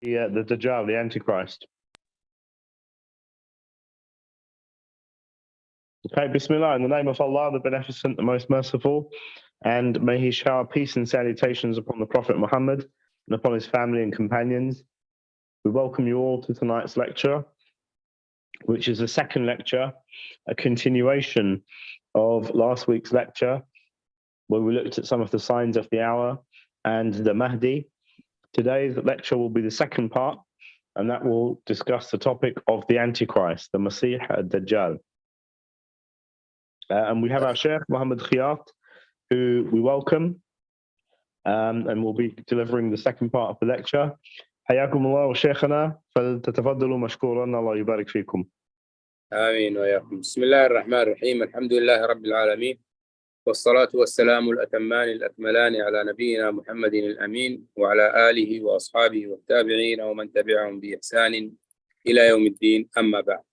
the Dajjal, the Antichrist. Okay, Bismillah, in the name of Allah, the Beneficent, the Most Merciful, and may He shower peace and salutations upon the Prophet Muhammad and upon his family and companions. We welcome you all to tonight's lecture, which is the second lecture, a continuation of last week's lecture, where we looked at some of the signs of the hour and the Mahdi. Today's lecture will be the second part, and that will discuss the topic of the Antichrist, the Masih ad-Dajjal. And we have our Sheikh Muhammad Khiyat, who we welcome, and will be delivering the second part of the lecture. حياكم الله وشيخنا فلتتفضلوا مشكورا الله يبارك فيكم. آمين وياكم. بسم الله الرحمن الرحيم. الحمد لله رب العالمين، والصلاة والسلام الأتمان الأكملان على نبينا محمد الأمين وعلى آله وأصحابه والتابعين ومن تبعهم بإحسان إلى يوم الدين. أما بعد.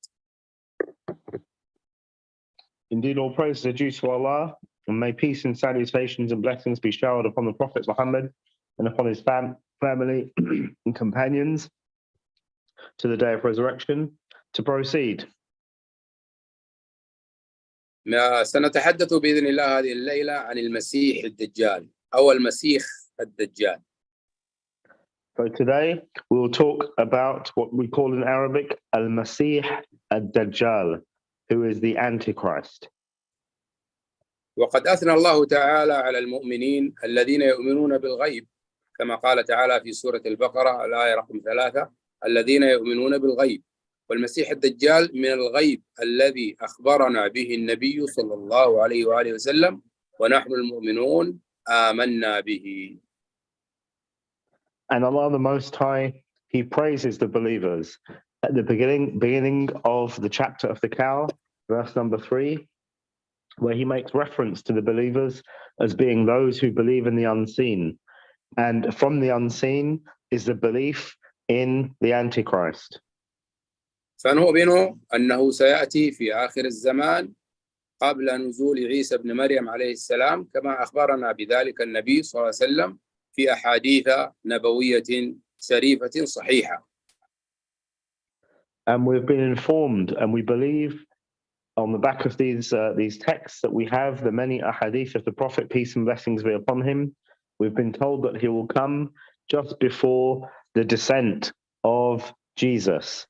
Indeed, all praise is due to Allah, and may peace and salutations and blessings be showered upon the Prophet Muhammad and upon his family and companions to the day of resurrection. To proceed. سنتحدث بإذن الله هذه الليلة عن المسيح الدجال أو المسيح الدجال. So today we will talk about what we call in Arabic al-Masih ad-Dajjal, who is the Antichrist. وقد أثنى الله تعالى على المؤمنين الذين يؤمنون بالغيب، كما قال تعالى في سورة البقرة الآية رقم 3: الذين يؤمنون بالغيب. والمسيح الدجال من الغيب الذي أخبرنا به النبي صلى الله عليه وآله وسلم، ونحن المؤمنون آمنا به. And Allah the Most High, He praises the believers. At the beginning of the chapter of the cow, verse number 3, where He makes reference to the believers as being those who believe in the unseen. And from the unseen is the belief in the Antichrist. فنؤمن أنه سيأتي في آخر الزمان قبل نزول عيسى بن مريم عليه السلام، كما أخبرنا بذلك النبي صلى الله عليه وسلم في أحاديث نبوية شريفة صحيحة. And we've been informed, and we believe on the back of these texts that we have, the many ahadith of the Prophet, peace and blessings be upon him. We've been told that he will come just before the descent of Jesus.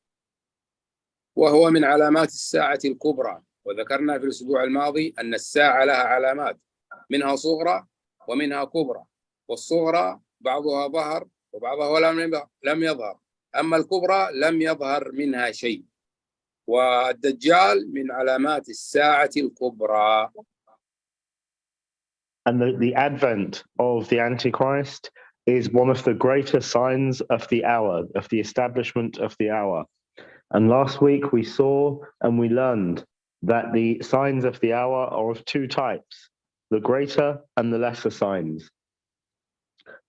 وهو من علامات الساعة الكبرى، وذكرنا في الأسبوع الماضي أن الساعة لها علامات، منها صغرى ومنها كبرى، والصغرى بعضها ظهر وبعضها لم يظهر، أما الكبرى لم يظهر منها شيء، والدجال من علامات الساعة الكبرى. And the advent of the Antichrist is one of the greater signs of the hour, of the establishment of the hour. And last week we saw and we learned that the signs of the hour are of two types, the greater and the lesser signs.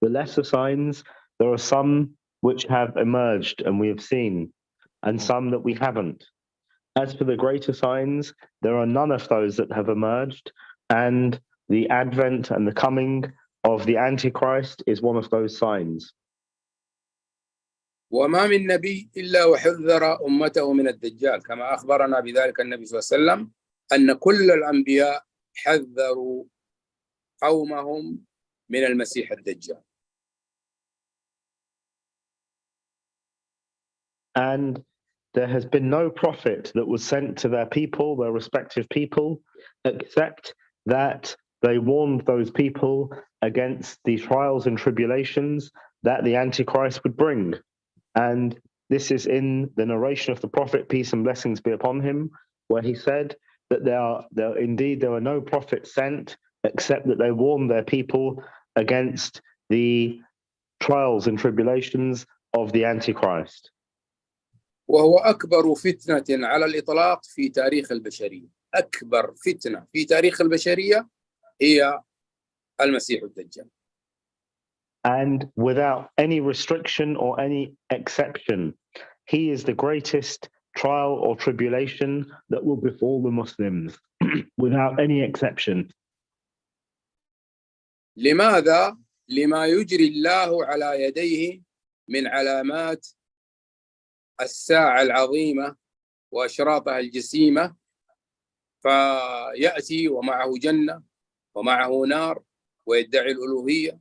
The lesser signs, there are some which have emerged and we have seen, and some that we haven't. As for the greater signs, there are none of those that have emerged, and the advent and the coming of the Antichrist is one of those signs. وما من نبي إلا وحذر أمته من الدجال، كما أخبرنا بذلك النبي صلى الله عليه وسلم أن كل الأنبياء حذروا قومهم من المسيح الدجال. And there has been no prophet that was sent to their people, their respective people, except that they warned those people against the trials and tribulations that the Antichrist would bring. And this is in the narration of the Prophet, peace and blessings be upon him, where he said that there are no prophets sent except that they warned their people against the trials and tribulations of the Antichrist. وهو أكبر فتنة على الإطلاق في تاريخ البشرية. أكبر فتنة في تاريخ البشرية هي المسيح الدجال. And without any restriction or any exception, he is the greatest trial or tribulation that will befall the Muslims, without any exception. لماذا؟ لما يجري الله على يديه من علامات الساعة العظيمة وأشراطها الجسيمة، فيأتي ومعه جنة ومعه نار ويدعي الألوهية،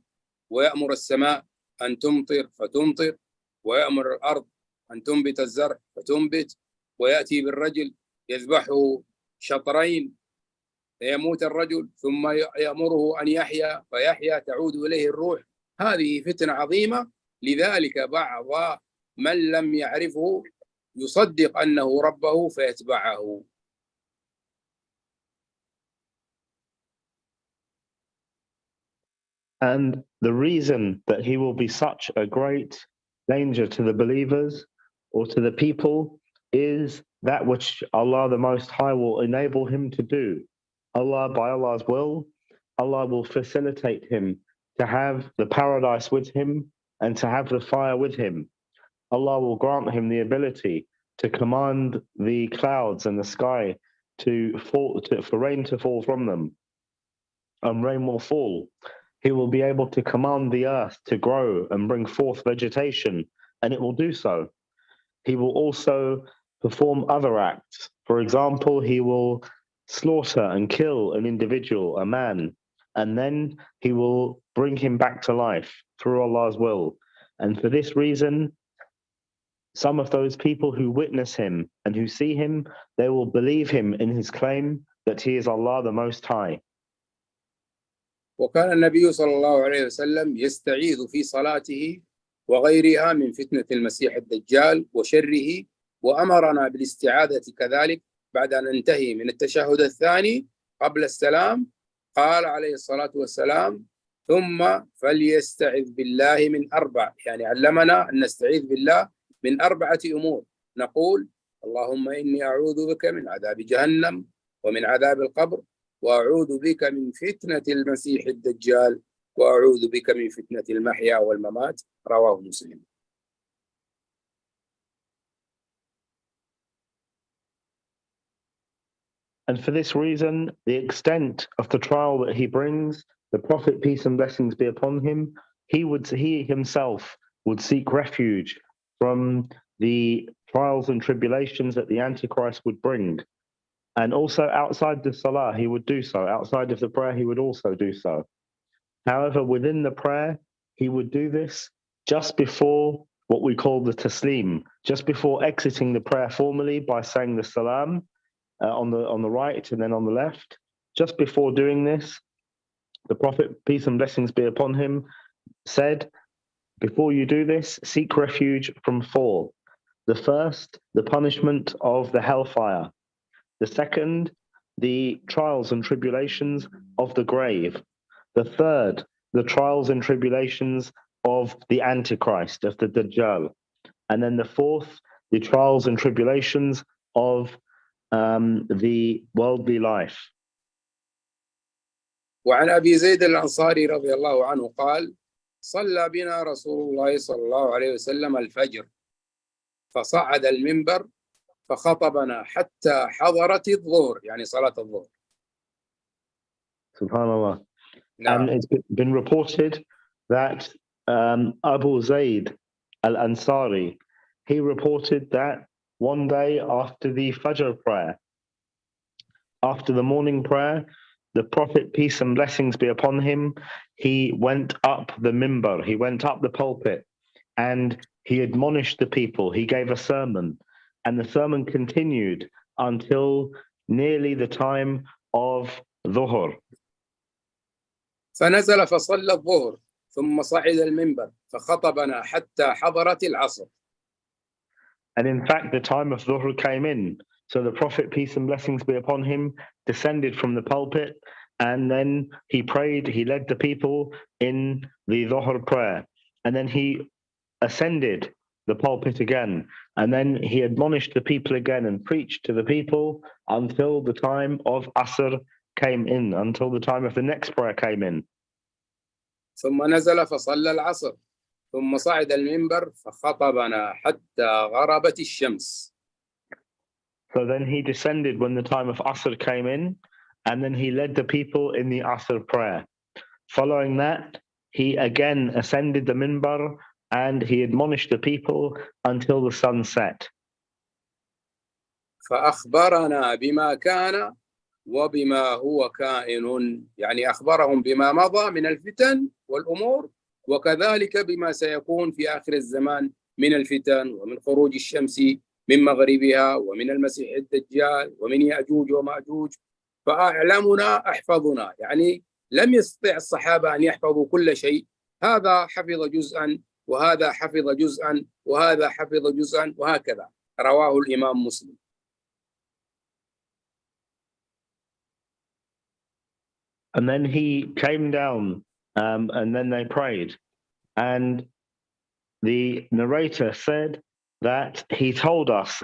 ويأمر السماء أن تمطر فتمطر، ويأمر الأرض أن تنبت الزرع فتنبت، ويأتي بالرجل يذبحه شطرين فيموت الرجل، ثم يأمره أن يحيا فيحيا تعود إليه الروح. هذه فتنة عظيمة، لذلك بعض من لم يعرفه يصدق أنه ربه فيتبعه. And the reason that he will be such a great danger to the believers or to the people is that which Allah the Most High will enable him to do. Allah, by Allah's will, Allah will facilitate him to have the paradise with him and to have the fire with him. Allah will grant him the ability to command the clouds and the sky for rain to fall from them, and rain will fall. He will be able to command the earth to grow and bring forth vegetation, and it will do so. He will also perform other acts. For example, he will slaughter and kill an individual, a man, and then he will bring him back to life through Allah's will. And for this reason, some of those people who witness him and who see him, they will believe him in his claim that he is Allah the Most High. وكان النبي صلى الله عليه وسلم يستعيذ في صلاته وغيرها من فتنة المسيح الدجال وشره، وأمرنا بالاستعاذة كذلك بعد أن ننتهي من التشهد الثاني قبل السلام. قال عليه الصلاة والسلام: ثم فليستعذ بالله من أربع، يعني علمنا أن نستعيذ بالله من 4 أمور. نقول: اللهم إني أعوذ بك من عذاب جهنم ومن عذاب القبر، وأعوذ بك من فتنة المسيح الدجال، وأعوذ بك من فتنة المحيا والممات. رواه مسلم. And for this reason, the extent of the trial that he brings, the Prophet, peace and blessings be upon him, he himself would seek refuge from the trials and tribulations that the Antichrist would bring. And also outside the Salah, he would do so. Outside of the prayer, he would also do so. However, within the prayer, he would do this just before what we call the taslim, just before exiting the prayer formally by saying the salam on the right and then on the left. Just before doing this, the Prophet, peace and blessings be upon him, said, before you do this, seek refuge from 4. The first, the punishment of the hellfire. The second, the trials and tribulations of the grave. The third, the trials and tribulations of the Antichrist, of the Dajjal. And then the fourth, the trials and tribulations of the worldly life. وعن أبي زيد الأنصاري رضي الله عنه قال: صلى بنا رسول الله صلى الله عليه وسلم الفجر، فصعد المنبر فخطبنا حتى حضرت الظهر، يعني صلاة الظهر. Subhanallah. نعم. And it's been reported that Abu Zayd al-Ansari, he reported that one day after the Fajr prayer, after the morning prayer, the Prophet, peace and blessings be upon him, he went up the minbar, he went up the pulpit, and he admonished the people, he gave a sermon, and the sermon continued until nearly the time of Dhuhr. فنزل فصلى الظهر ثم صعد المنبر فخطبنا حتى حضرت العصر. And in fact, the time of Dhuhr came in. So the Prophet, peace and blessings be upon him, descended from the pulpit, and then he prayed, he led the people in the Dhuhr prayer. And then he ascended the pulpit again, and then he admonished the people again and preached to the people until the time of Asr came in, until the time of the next prayer came in. ثم نزل فصلى العصر ثم صعد المنبر فخطبنا حتى غربت الشمس. So then he descended when the time of Asr came in, and then he led the people in the Asr prayer. Following that, he again ascended the minbar and he admonished the people until the sun set. فأخبرنا بما كان وبما هو كائن، يعني أخبرهم بما مضى من الفتن والأمور، وكذلك بما سيكون في آخر الزمان من الفتن ومن خروج الشمس من مغربها ومن المسيح الدجال ومن يأجوج ومأجوج. فأعلمنا أحفظنا، يعني لم يستطع الصحابة أن يحفظوا كل شيء، هذا حفظ جزءا وهذا حفظ جزءا وهذا حفظ جزءا وهكذا. رواه الإمام مسلم. And then he came down, and then they prayed. And the narrator said that he told us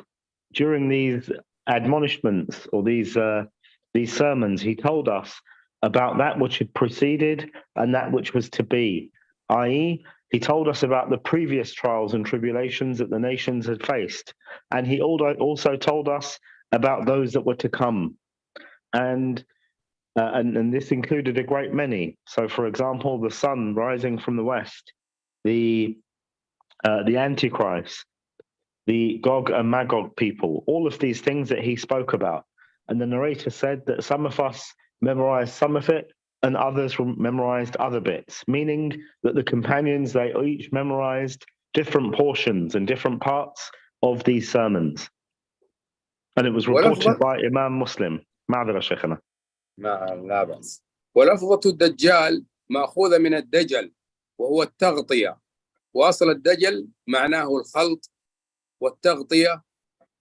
during these admonishments or these sermons, he told us about that which had preceded and that which was to be, i.e., he told us about the previous trials and tribulations that the nations had faced. And he also told us about those that were to come. And this included a great many. So, for example, the sun rising from the west, the Antichrist, the Gog and Magog people, all of these things that he spoke about. And the narrator said that some of us memorized some of it and others memorized other bits, meaning that the companions, they each memorized different portions and different parts of these sermons. And it was reported by Imam Muslim. معذرة شيخنا. لا بأس. ولفظة الدجال مأخوذة من الدجل وهو التغطية، وأصل الدجل معناه الخلط والتغطية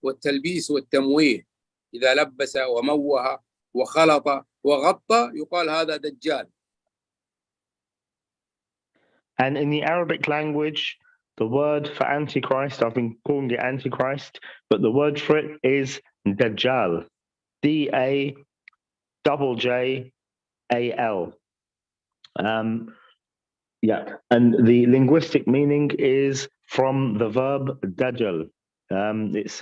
والتلبيس والتمويه. إذا لبس وموه وخلط وغطى يقال هذا دجال. And in the Arabic language, the word for Antichrist, I've been calling it Antichrist, but the word for it is Dajjal. Dajjal. Yeah, and the linguistic meaning is from the verb Dajjal. It's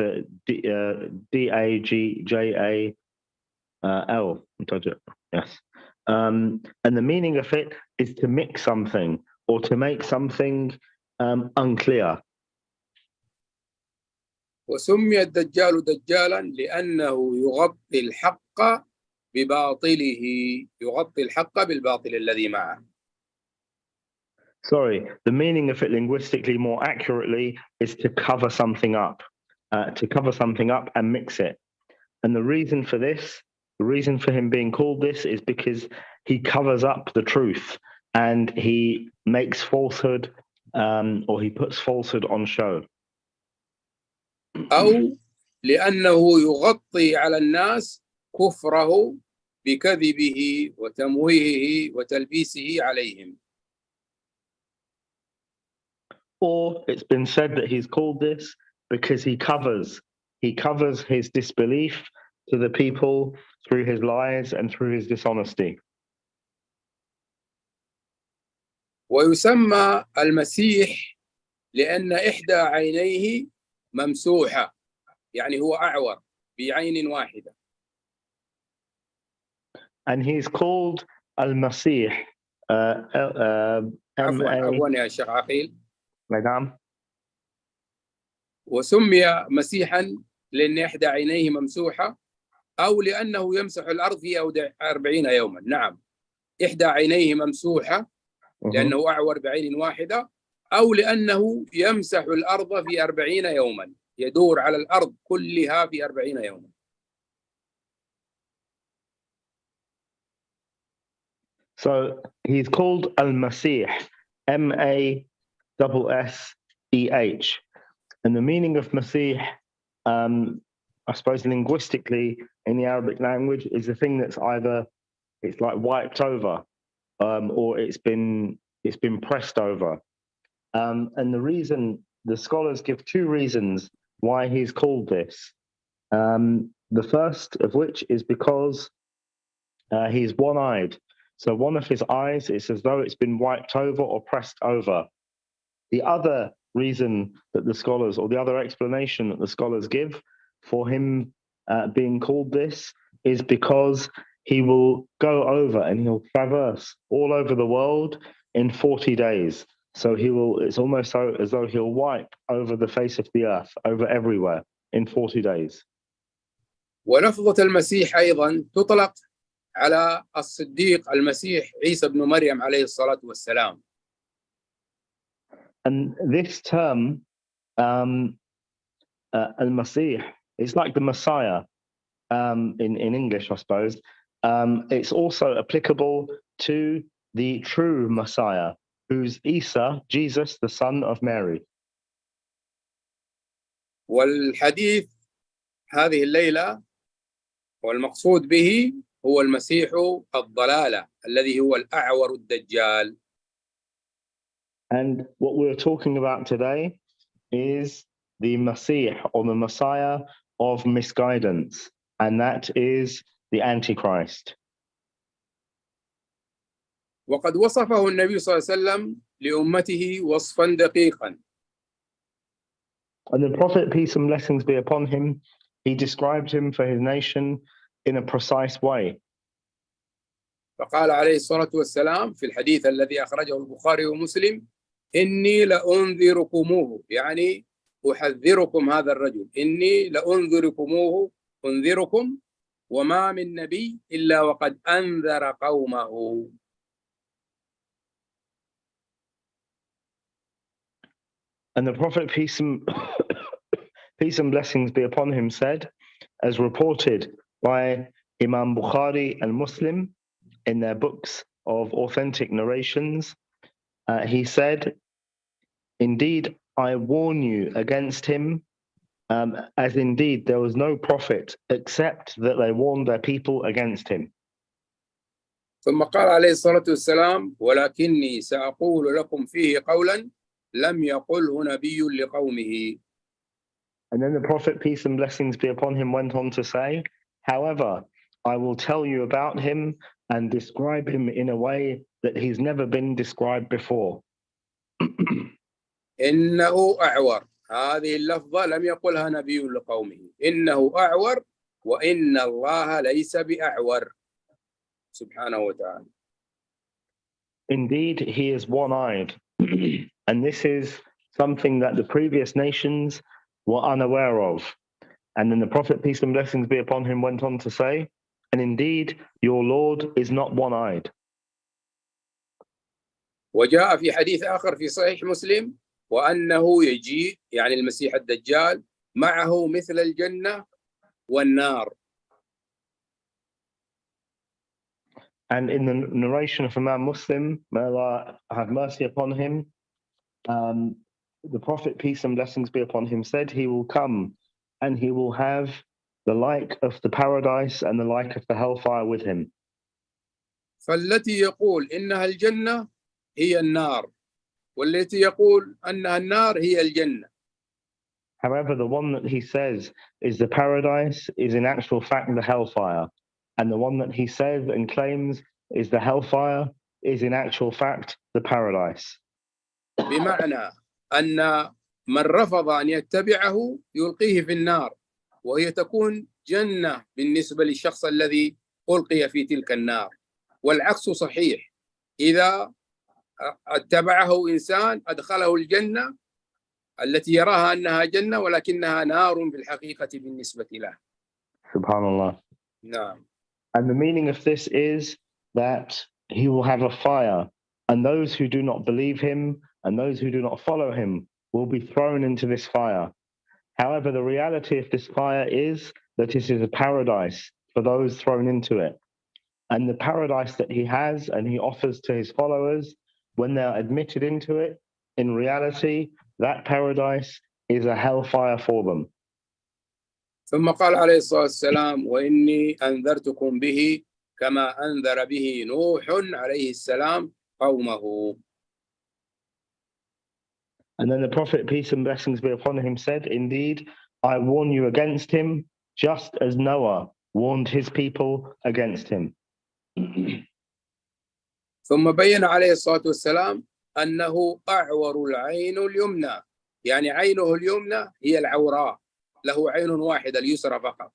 Dajjal. Yes. And the meaning of it is to mix something or to make something unclear. وسمي الدجال دجالا لأنه يغطي الحق بباطله، يغطي الحق بالباطل الذي معه. Sorry, the meaning of it linguistically more accurately is to cover something up and mix it. And the reason for this, the reason for him being called this is because he covers up the truth and he makes falsehood or he puts falsehood on show. أو لأنه يغطي على الناس كفره بكذبه وتمويهه وتلبيسه عليهم. Or it's been said that he's called this because he covers his disbelief to the people through his lies and through his dishonesty. ويسمى المسيح لأن إحدى عينيه ممسوحة، يعني هو أعور بعين واحدة. And he's called Al-Masih. عفوا يا شيخ عقيل. نعم. وسمي مسيحا لأن إحدى عينيه ممسوحة أو لأنه يمسح الأرض في 40 يوما. نعم، إحدى عينيه ممسوحة لأنه أعور بعين واحدة، أو لأنه يمسح الأرض في 40 يوما، يدور على الأرض كلها في 40 يوما. So he's called Al-Masih, Maseh, and the meaning of Masih, I suppose linguistically in the Arabic language, is the thing that's either it's like wiped over, or it's been pressed over. And the reason, the scholars give two reasons why he's called this. The first of which is because he's one-eyed. So one of his eyes is as though it's been wiped over or pressed over. The other reason that the scholars, or the other explanation that the scholars give for him being called this, is because he will go over and he'll traverse all over the world in 40 days. So it's almost so as though he'll wipe over the face of the earth, over everywhere, in 40 days. ولفظة المسيح أيضا تطلق على الصديق المسيح عيسى بن مريم عليه الصلاة والسلام. And this term, al-Masih, it's like the Messiah in English, I suppose. It's also applicable to the true Messiah, who's Isa, Jesus, the son of Mary. والحديث هذه الليلة والمقصود به هو المسيح الضلالة الذي هو الأعور الدجال. And what we're talking about today is the Masih, or the Messiah of misguidance, and that is the Antichrist. وقد وصفه النبي صلى الله عليه وسلم لأمته وصفا دقيقا. And the Prophet, peace and blessings be upon him, he described him for his nation in a precise way. فقال عليه الصلاة والسلام في الحديث الذي أخرجه البخاري ومسلم: إني لأنذركموه، يعني أحذركم هذا الرجل، إني لأنذركموه أنذركم وما من نبي إلا وقد أنذر قومه. And the Prophet, peace and blessings be upon him, said, as reported by Imam Bukhari and Muslim in their books of authentic narrations, he said, indeed, I warn you against him, as indeed there was no prophet except that they warned their people against him. ثم قال عليه الصلاة والسلام: ولكني سأقول لكم فيه قولا لم يقله نبي لقومه. And then the Prophet, peace and blessings be upon him, went on to say, however, I will tell you about him and describe him in a way that he's never been described before. إنه أعور. هذه اللفظة لم يقلها نبي لقومه. إنه أعور وإن الله ليس بأعور سبحانه وتعالى. Indeed, he is one-eyed. And this is something that the previous nations were unaware of. And then the Prophet, peace and blessings be upon him, went on to say, and indeed, your Lord is not one-eyed. وجاء في حديث آخر في صحيح مسلم: وأنه يجيء، يعني المسيح الدجال، معه مثل الجنة والنار. And in the narration of Imam Muslim, may Allah have mercy upon him, the Prophet, peace and blessings be upon him, said he will come and he will have the like of the paradise and the like of the hellfire with him. فالتي يقول إنها الجنة هي النار، والتي يقول أنها النار هي الجنة. However, the one that he says is the paradise is in actual fact the hellfire. And the one that he says and claims is the hellfire is in actual fact the paradise. بمعنى أن من رفض أن يتبعه يلقيه في النار، وهي تكون جنة بالنسبة للشخص الذي ألقي في تلك النار. والعكس صحيح، إذا اتبعه إنسان أدخله الجنة التي يراها أنها جنة ولكنها نار في الحقيقة بالنسبة له. Subhanallah. نعم. And the meaning of this is that he will have a fire, and those who do not believe him and those who do not follow him will be thrown into this fire. However, the reality of this fire is that it is a paradise for those thrown into it. And the paradise that he has and he offers to his followers, when they are admitted into it, in reality, that paradise is a hellfire for them. ثم قال عليه الصلاة والسلام: وإني أنذرتكم به كما أنذر به نوح عليه السلام قومه. And then the Prophet, peace and blessings be upon him, said, indeed, I warn you against him, just as Noah warned his people against him. ثم بين عليه الصلاة والسلام أنه أعور العين اليمنى، يعني عينه اليمنى هي العوراء، له عين واحدة اليسرى فقط.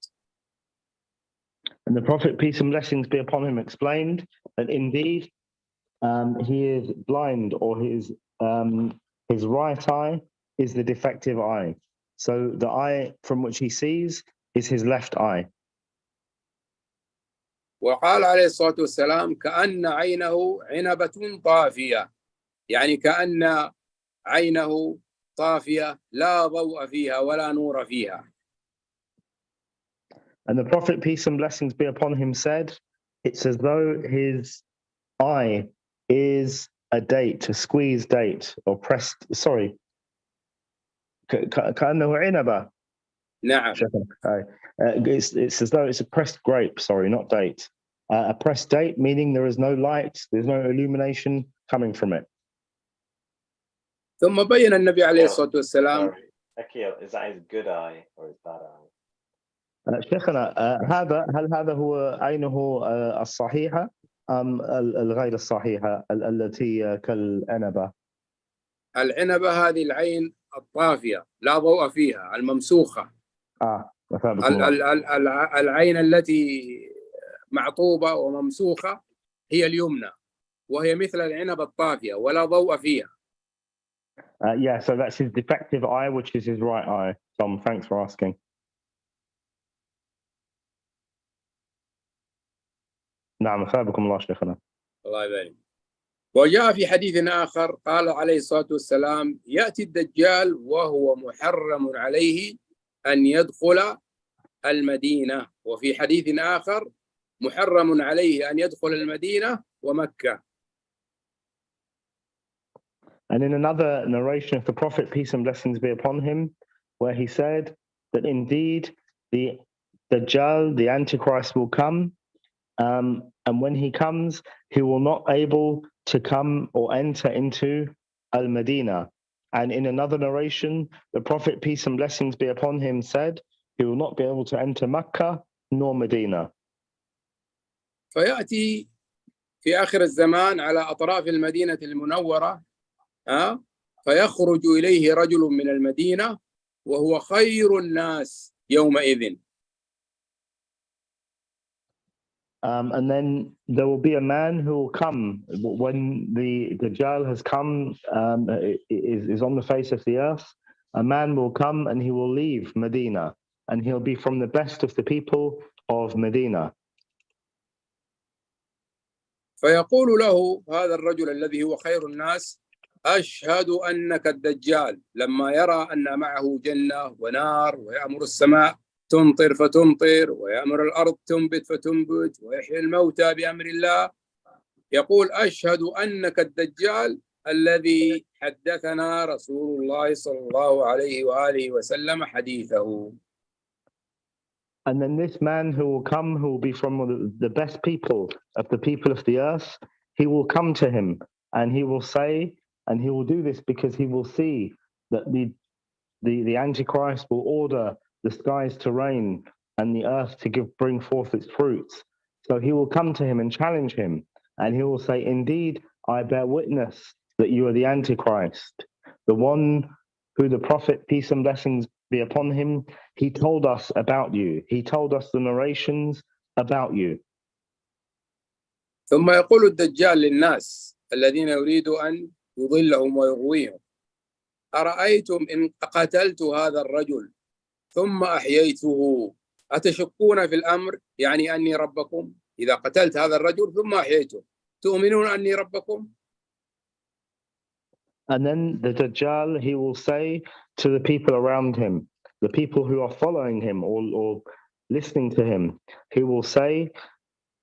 And the Prophet, peace and blessings be upon him, explained that indeed he is blind, or his his right eye is the defective eye. So the eye from which he sees is his left eye. وقال عليه الصلاة والسلام كأن عينه عنبة طافية، يعني كأن عينه طافية لا ضوء فيها ولا نور فيها. And the Prophet, peace and blessings be upon him, said, it's as though his eye is a date, a squeezed date, or pressed, sorry, كأنه عنبة. نعم. It's as though it's a pressed grape, sorry, not date. A pressed date, meaning there is no light, there's no illumination coming from it. ثم بين النبي عليه الصلاة والسلام. Akil, is that his good eye or his bad eye? شيخنا هل هذا هو عينه الصحيحة أم الغير الصحيحة التي كالعنبة؟ العنبة هذه العين الطافية لا ضوء فيها الممسوخة. العين التي معطوبة وممسوخة هي اليمنى، وهي مثل العنبة الطافية ولا ضوء فيها. Yeah, so that's his defective eye, which is his right eye. Tom, thanks for asking. نعم أثابكم الله شيخنا. الله يبارك. وجاء في حديث آخر قال عليه الصلاة والسلام يأتي الدجال وهو محرم عليه أن يدخل المدينة، وفي حديث آخر محرم عليه أن يدخل المدينة ومكة. And in another narration of the Prophet, peace and blessings be upon him, where he said that indeed the Dajjal, the Antichrist, will come, and when he comes, he will not able to come or enter into Al-Madinah. And in another narration, the Prophet, peace and blessings be upon him, said he will not be able to enter Mecca nor Medina. فيأتي في آخر الزمان على أطراف المدينة المنورة فيخرج إليه رجل من المدينة وهو خير الناس يومئذ. And then there will be a man who will come when the Dajjal has come, is on the face of the earth. A man will come and he will leave Medina, and he'll be from the best of the people of Medina. فيقول له هذا الرجل الذي هو خير الناس أشهد أنك الدجال، لما يرى أن معه جنة ونار ويأمر السماء تمطر فتمطر ويأمر الأرض تنبت فتنبت ويحيي الموتى بأمر الله، يقول أشهد أنك الدجال الذي حدثنا رسول الله صلى الله عليه وآله وسلم حديثه. And then this man who will come, who will be from the best people of the earth, he will come to him and he will say, and he will do this because he will see that the Antichrist will order the skies to rain and the earth to bring forth its fruits. So he will come to him and challenge him, and he will say, indeed, I bear witness that you are the Antichrist, the one who the Prophet, peace and blessings be upon him, he told us about you. He told us the narrations about you. ثم يقول الدجال للناس الذين يريد أن يضلهم ويغويهم أرأيتم إن قتلت هذا الرجل ثم أحييته أتشكون في الأمر، يعني أني ربكم؟ إذا قتلت هذا الرجل ثم أحييته تؤمنون أني ربكم؟ And then the Dajjal, he will say to the people around him, the people who are following him or listening to him, he will say,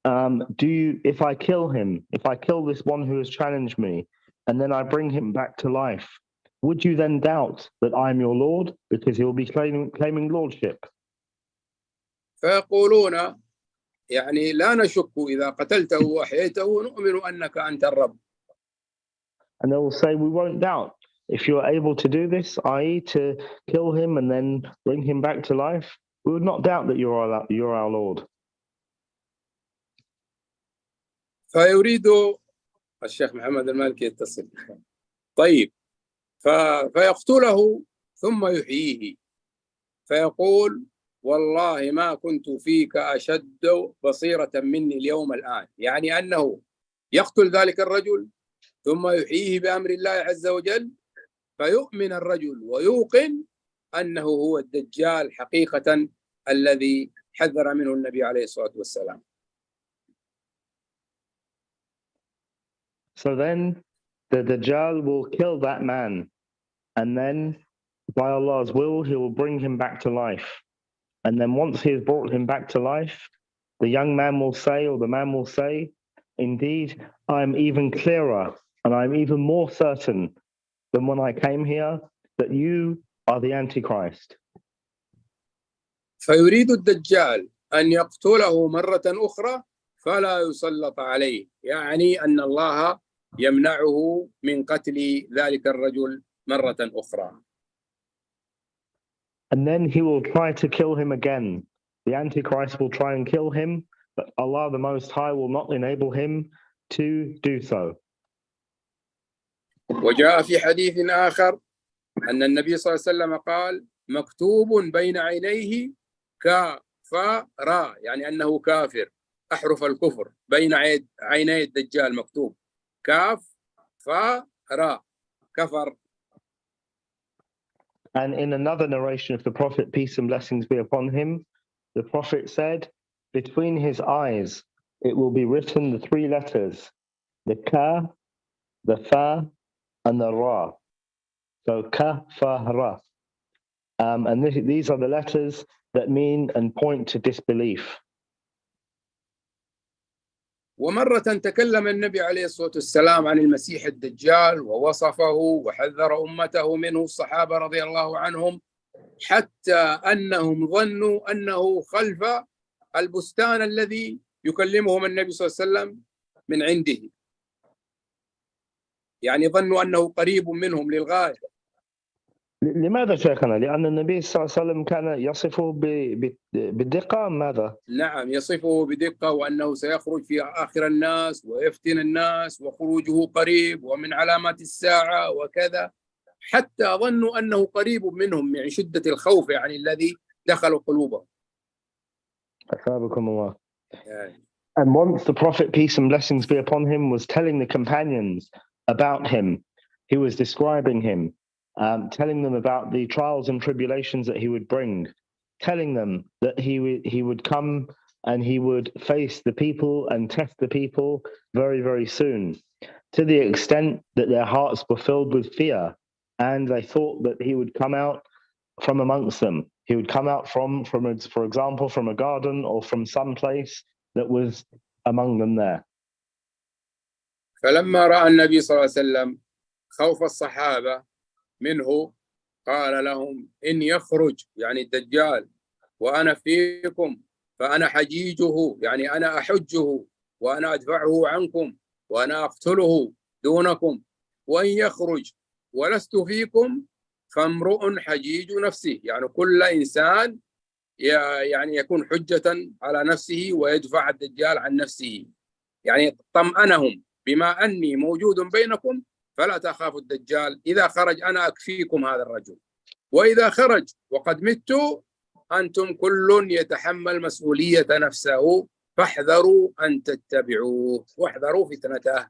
if I kill him, if I kill this one who has challenged me, and then I bring him back to life, would you then doubt that I am your Lord? Because he will be claiming lordship. فيقولون يعني لا نشك إذا قتلته وأحييته نؤمن أنك أنت الرب. And they will say, we won't doubt. If you are able to do this, i.e. to kill him and then bring him back to life, we would not doubt that you're our Lord. فيريد الشيخ محمد المالكي يتصل. طيب فيقتله ثم يحييه فيقول والله ما كنت فيك أشد بصيرة مني اليوم الآن، يعني أنه يقتل ذلك الرجل ثم يحييه بأمر الله عز وجل فيؤمن الرجل ويوقن أنه هو الدجال حقيقة الذي حذر منه النبي عليه الصلاة والسلام. So then the Dajjal will kill that man, and then by Allah's will, he will bring him back to life. And then once he has brought him back to life, the young man will say, or the man will say, indeed, I am even clearer and I'm even more certain than when I came here that you are the Antichrist. فيريد الدجال أن يقتله مرة أخرى فلا يسلط عليه، يعني أن الله يمنعه من قتل ذلك الرجل مرة أخرى. And then he will try to kill him again. The Antichrist will try and kill him, but Allah the Most High will not enable him to do so. وجاء في حديث آخر أن النبي صلى الله عليه وسلم قال مكتوب بين عينيه كافر، يعني أنه كافر، أحرف الكفر بين عيني الدجال مكتوب كاف فا را، كفر. And in another narration of the Prophet, peace and blessings be upon him, the Prophet said, between his eyes it will be written the three letters, the ka, the fa, and the ra. So ka, fa, ra. And these are the letters that mean and point to disbelief. ومرة تكلم النبي عليه الصلاة والسلام عن المسيح الدجال ووصفه وحذر أمته منه الصحابة رضي الله عنهم، حتى أنهم ظنوا أنه خلف البستان الذي يكلمهم النبي صلى الله عليه وسلم من عنده، يعني ظنوا أنه قريب منهم للغاية. لماذا شيخنا؟ لأن النبي صلى الله عليه وسلم كان يصفه بدقة ماذا؟ نعم، يصفه بدقة وأنه سيخرج في آخر الناس ويفتن الناس وخروجه قريب ومن علامات الساعة وكذا، حتى ظنوا أنه قريب منهم من شدة الخوف يعني الذي دخل قلوبهم. أثابكم الله. And once the Prophet, peace and blessings be upon him, was telling the companions about him, he was describing him, telling them about the trials and tribulations that he would bring, telling them that he would come and he would face the people and test the people very, very soon, to the extent that their hearts were filled with fear, and they thought that he would come out from amongst them. He would come out from for example, from a garden or from some place that was among them there. فلما رأى النبي صلى الله عليه وسلم خوف الصحابة منه قال لهم إن يخرج يعني الدجال وأنا فيكم فأنا حجيجه، يعني أنا أحجه وأنا أدفعه عنكم وأنا أقتله دونكم، وإن يخرج ولست فيكم فامرؤ حجيج نفسه، يعني كل إنسان يعني يكون حجة على نفسه ويدفع الدجال عن نفسه، يعني طمأنهم بما أني موجود بينكم فلا تخافوا الدجال، إذا خرج أنا أكفيكم هذا الرجل، وإذا خرج وقد مت أنتم كل يتحمل مسؤولية نفسه فاحذروا أن تتبعوه واحذروا فتنته.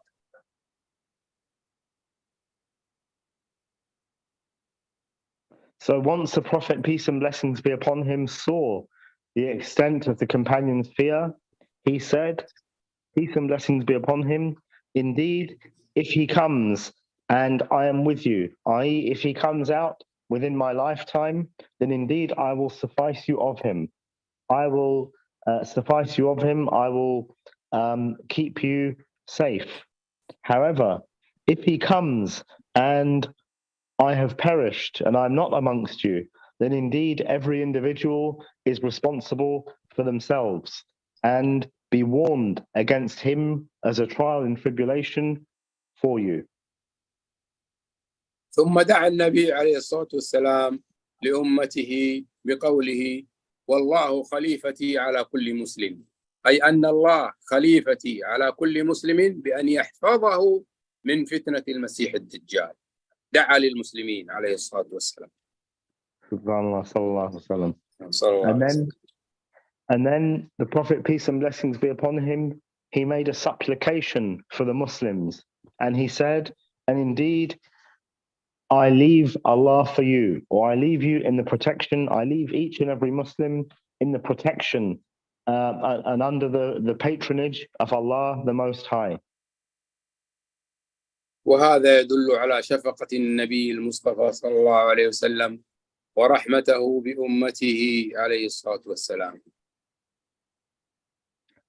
So once the Prophet, peace and blessings be upon him, saw the extent of the companions' fear, he said, peace and blessings be upon him, indeed, if he comes and I am with you, i.e., if he comes out within my lifetime, then indeed I will suffice you of him. I will suffice you of him. I will keep you safe. However, if he comes and I have perished and I'm not amongst you, then indeed every individual is responsible for themselves, and be warned against him as a trial and tribulation for you. ثم دعا النبي عليه الصلاة والسلام لأمته بقوله والله خليفتي على كل مسلم، أي أن الله خليفتي على كل مسلم بأن يحفظه من فتنة المسيح الدجال. دعا للمسلمين عليه الصلاة والسلام. Subhanallah, sallallahu alaihi wasallam. And then the Prophet, peace and blessings be upon him, he made a supplication for the Muslims, And he said, and indeed, I leave Allah for you, or I leave you in the protection, I leave each and every Muslim in the protection and under the patronage of Allah the Most High. وهذا يدل على شفقة النبي المصطفى صلى الله عليه وسلم ورحمته بأمته عليه الصلاة والسلام.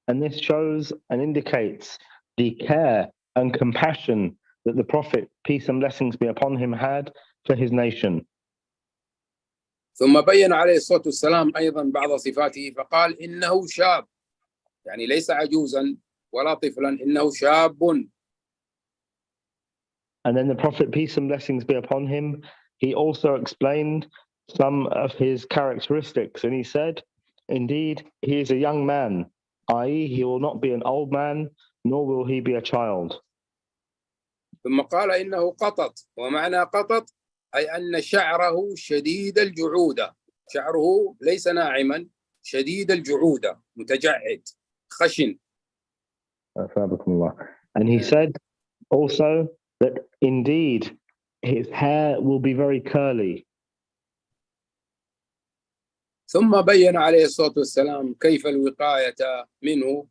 And this shows and indicates the care and compassion that the Prophet, peace and blessings be upon him, had for his nation. ثم بين عليه الصلاة والسلام أيضا بعض صفاته فقال إنه شاب، يعني ليس عجوزا ولا طفلا، إنه شاب. And then the Prophet, peace and blessings be upon him, he also explained some of his characteristics. And he said, indeed, he is a young man, i.e., he will not be an old man, nor will he be a child. ثم قال إنه قطط، ومعنى قطط أي أن شعره شديد الجعودة، شعره ليس ناعما، شديد الجعودة، متجعد، خشن. And he said also that indeed his hair will be very curly. ثم بين عليه الصلاة والسلام كيف الوقاية منه.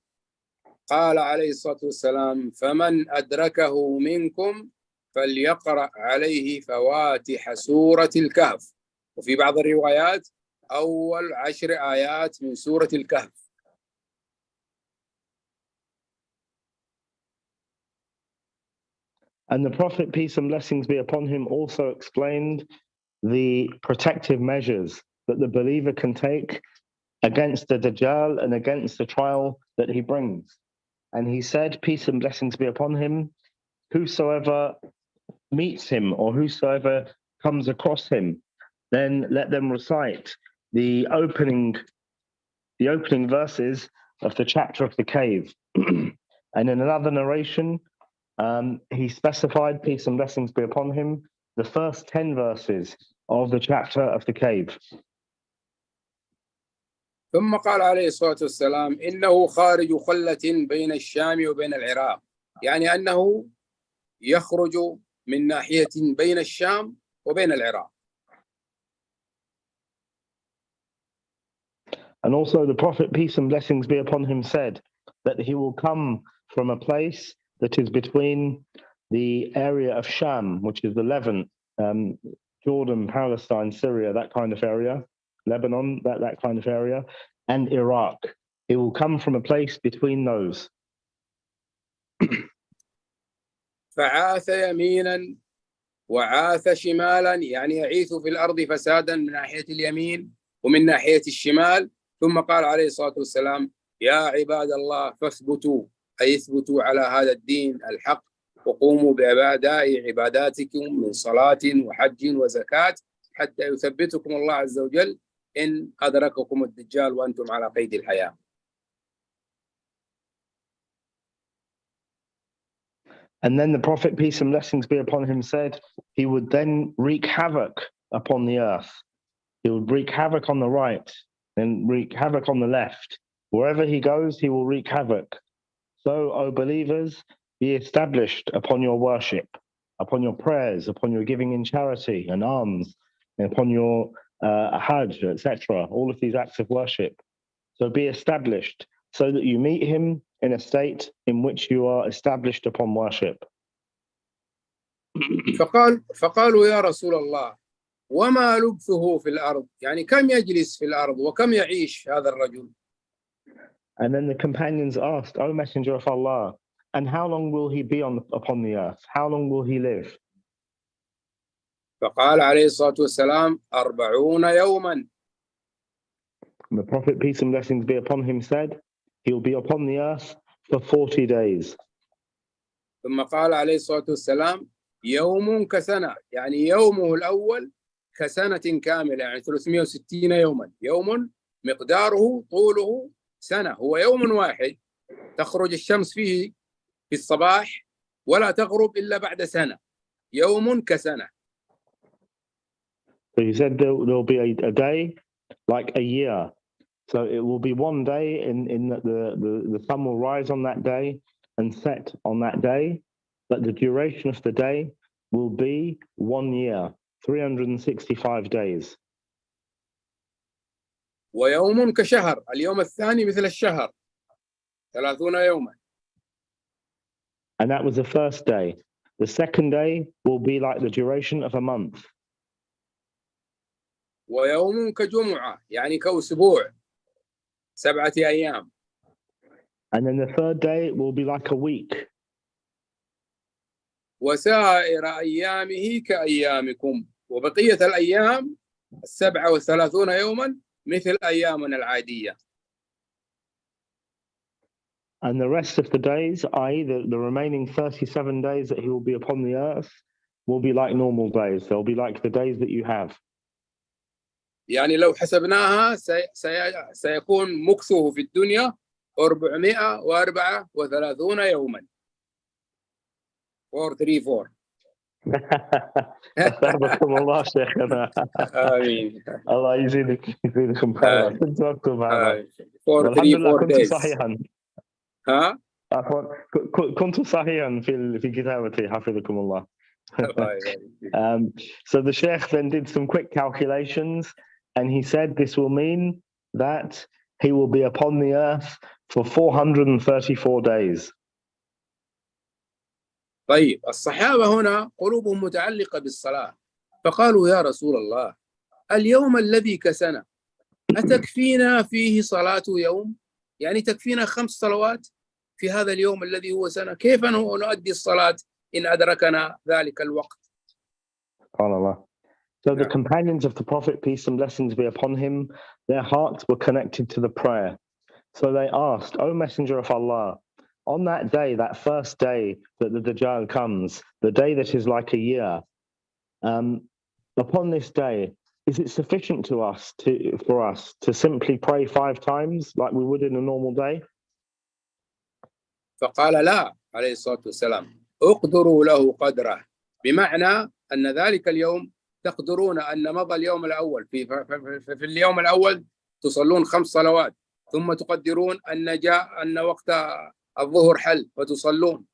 قال عليه الصلاة والسلام فمن أدركه منكم فليقرأ عليه فواتح سورة الكهف، وفي بعض الروايات أول 10 آيات من سورة الكهف. And the Prophet, peace and blessings be upon him, also explained the protective measures that the believer can take against the Dajjal and against the trial that he brings. And he said, peace and blessings be upon him, whosoever meets him or whosoever comes across him, then let them recite the opening verses of the chapter of the cave. And in another narration, he specified, peace and blessings be upon him, the first 10 verses of the chapter of the cave. ثم قال عليه الصلاة والسلام إنه خارج خلة بين الشام وبين العراق، يعني أنه يخرج من ناحية بين الشام وبين العراق. And also the Prophet, peace and blessings be upon him, said that he will come from a place that is between the area of Sham, which is the Levant, Jordan, Palestine, Syria, that kind of area, Lebanon, that kind of area, and Iraq. He will come from a place between those. فعاث يمينا وعاث شمالا، يعني يعيث في الأرض فسادا من ناحية اليمين ومن ناحية الشمال. ثم قال عليه الصلاة والسلام يا عباد الله فاثبتوا، أي اثبتوا على هذا الدين الحق وقوموا بأداء عباداتكم من صلاة وحج وزكاة حتى يثبتكم الله عز وجل إن أدرككم الدجال وأنتم على قيد الحياة. And then the Prophet, peace and blessings be upon him, said he would then wreak havoc upon the earth. He would wreak havoc on the right and wreak havoc on the left. Wherever he goes, he will wreak havoc. So, O believers, be established upon your worship, upon your prayers, upon your giving in charity and alms, and upon your hajj, etc., all of these acts of worship. So be established so that you meet him in a state in which you are established upon worship. فقالوا يا رسول الله وما لبثه في الأرض، يعني كم يجلس في الأرض وكم يعيش هذا الرجل. And then the companions asked, O Messenger of Allah, and how long will he be upon the earth? How long will he live? فقال عليه الصلاة والسلام 40 يوما. And the Prophet, peace and blessings be upon him, said he will be upon the earth for 40 days. ثم قال عليه الصلاة والسلام يوم كسنة، يعني يومه الأول كسنة كاملة، يعني 360 يوما، يوم مقداره طوله سنة، هو يوم واحد تخرج الشمس فيه في الصباح ولا تغرب إلا بعد سنة، يوم كسنة. So he said there'll be a day like a year. So it will be one day in the sun will rise on that day and set on that day. but the duration of the day will be 1 year, 365 days. ويوم كشهر، اليوم الثاني مثل الشهر 30 يوما. And that was the first day. The second day will be like the duration of a month. ويوم كجمعة يعني كأسبوع 7 أيام. And then the third day will be like a week. وسائر أيامه كأيامكم، وبقية الأيام 37 يوما مثل أيامنا العادية. And the rest of the days, i.e. the remaining 37 days that he will be upon the earth, will be like normal days. They'll be like the days that you have. يعني لو حسبناها سيكون مكثه في الدنيا 434 يوما. 434. أستغفركم الله شيخنا. آمين. الله يزيدكم خيرا. كنت أكتب هذا. 434 كنت days. صحيحا. ها؟ كنت صحيحا في كتابتي حفظكم الله. So the Sheikh then did some quick calculations, and he said this will mean that he will be upon the earth for 434 days. طيب الصحابة هنا قلوبهم متعلقة بالصلاة، فقالوا يا رسول الله اليوم الذي كسنا أتكفينا فيه صلاة يوم؟ يعني تكفينا 5 صلوات في هذا اليوم الذي هو سنة، كيف نؤدي الصلاة إن أدركنا ذلك الوقت؟ So the companions of the Prophet, peace and blessings be upon him, their hearts were connected to the prayer. So they asked, O Messenger of Allah, on that day, that first day that the Dajjal comes, the day that is like a year, upon this day, is it sufficient for us to simply pray 5 times like we would in a normal day? فقال لا عليه الصلاة والسلام اقدروا له قدره، بمعنى أن ذلك اليوم تقدرون أن مضى اليوم الأول في اليوم الأول تصلون 5 صلوات، ثم تقدرون أن وقت الظهر حل فتصلون،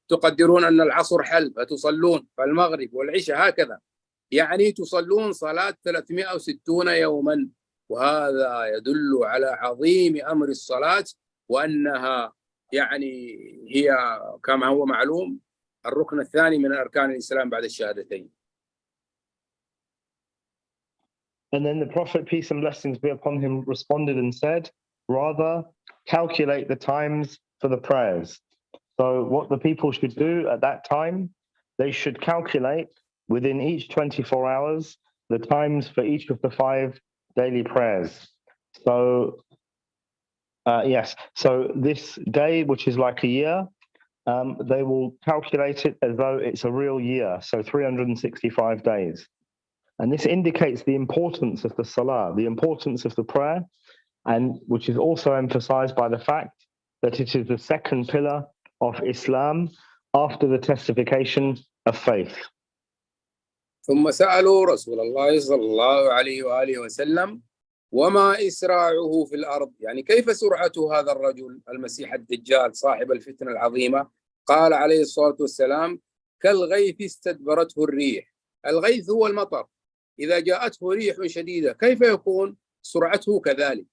تقدرون أن العصر حل فتصلون، فالمغرب والعشاء هكذا، يعني تصلون صلاة 360 يوما. وهذا يدل على عظيم أمر الصلاة، وأنها يعني هي كما هو معلوم الركن الثاني من أركان الإسلام بعد الشهادتين. And then the Prophet, peace and blessings be upon him, responded and said, rather calculate the times for the prayers. So what the people should do at that time, they should calculate within each 24 hours the times for each of the 5 daily prayers. So so this day, which is like a year, they will calculate it as though it's a real year, so 365 days. And this indicates the importance of the salah, the importance of the prayer, and which is also emphasized by the fact that it is the second pillar of Islam after the testification of faith. ثم سألوا رسول الله صلى الله عليه وآله وسلم وما إسراعه في الأرض، يعني كيف سرعة هذا الرجل المسيح الدجال صاحب الفتنة العظيمة؟ قال عليه الصلاة والسلام كالغيث استدبرته الريح. الغيث هو المطر، إذا جاءته ريح شديدة كيف يكون سرعته كذلك؟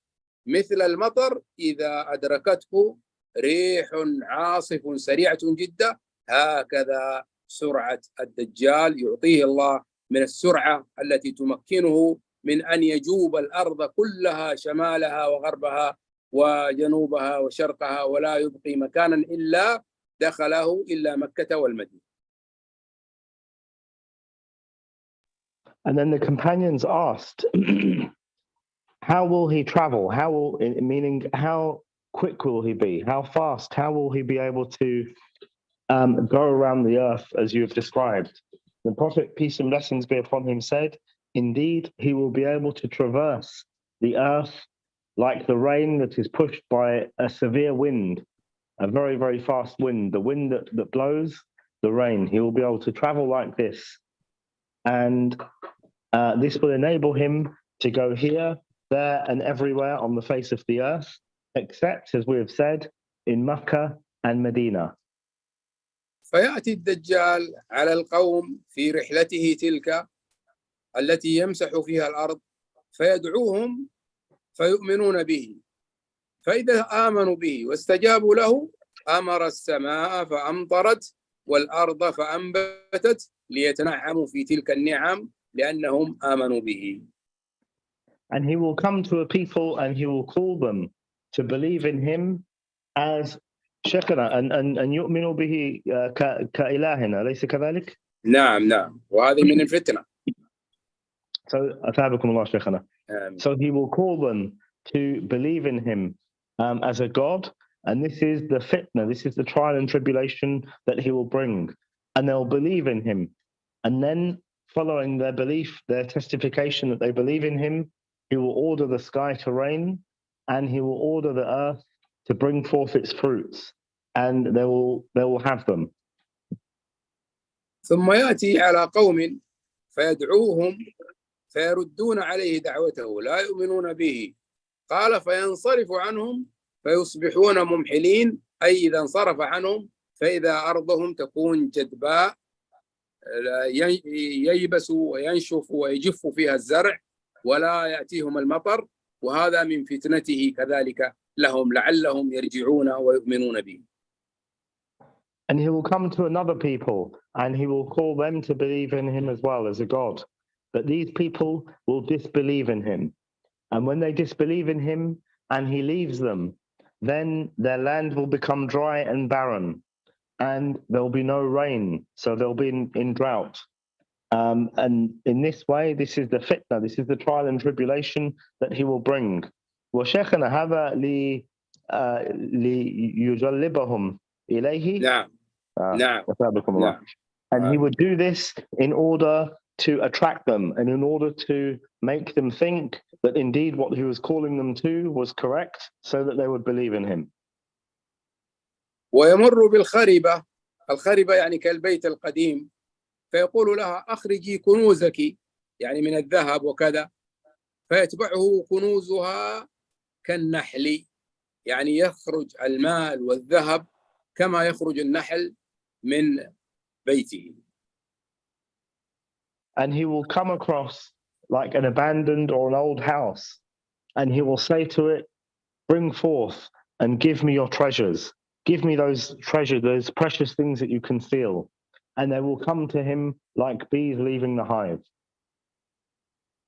مثل المطر إذا أدركته ريح عاصف سريعة جدا، هكذا سرعة الدجال يعطيه الله من السرعة التي تمكنه من أن يجوب الأرض كلها شمالها وغربها وجنوبها وشرقها، ولا يبقي مكانا إلا دخله إلا مكة والمدينة. And then the companions asked, how will he travel? Meaning how quick will he be? How fast? How will he be able to go around the earth as you have described? The Prophet, peace and blessings be upon him, said, indeed, he will be able to traverse the earth like the rain that is pushed by a severe wind, a very, very fast wind, the wind that blows the rain. He will be able to travel like this. And this will enable him to go here, there, and everywhere on the face of the earth, except, as we have said, in Mecca and Medina. فيأتي الدجال على القوم في رحلته تلك التي يمسح فيها الأرض فيدعوهم فيؤمنون به، فإذا آمنوا به واستجابوا له أمر السماء فأمطرت والأرض فأنبتت ليتنعموا في تلك النعم لأنهم آمنوا به. And he will come to a people and he will call them to believe in him as شيخنا أن يؤمنوا به كإلهنا أليس كذلك؟ نعم نعم، وهذه من الفتنة. So أثابكم الله شيخنا. So he will call them to believe in him as a God, and this is the fitna, this is the trial and tribulation that he will bring, and they'll believe in him, and then following their belief, their testification that they believe in him, he will order the sky to rain, and he will order the earth to bring forth its fruits, and they will have them. ثم يأتي على قوم فيدعوهم فيردون عليه دعوته لا يؤمنون به، قال فينصرف عنهم فيصبحون ممحلين، أي إذا انصرف عنهم فإذا أرضهم تكون جدباء ييبس وينشف ويجف فيها الزرع ولا يأتيهم المطر، وهذا من فتنته كذلك لهم لعلهم يرجعون ويؤمنون به. And he will come to another people and he will call them to believe in him as well as a God. But these people will disbelieve in him. And when they disbelieve in him and he leaves them, then their land will become dry and barren and there'll be no rain. So they'll be in drought. And in this way, this is the fitna, this is the trial and tribulation that he will bring. وشيخنا هذا ليجلبهم إليه. نعم نعم. And he would do this in order to attract them and in order to make them think that indeed what he was calling them to was correct so that they would believe in him. ويمر بالخربة، الخربة يعني كالبيت القديم، فيقول لها أخرجي كنوزك يعني من الذهب وكذا، فيتبعه كنوزها كالنحل، يعني يخرج المال والذهب كما يخرج النحل من بيته. And he will come across like an abandoned or an old house, and he will say to it, bring forth and give me your treasures. Give me those treasures, those precious things that you conceal. And they will come to him like bees leaving the hive.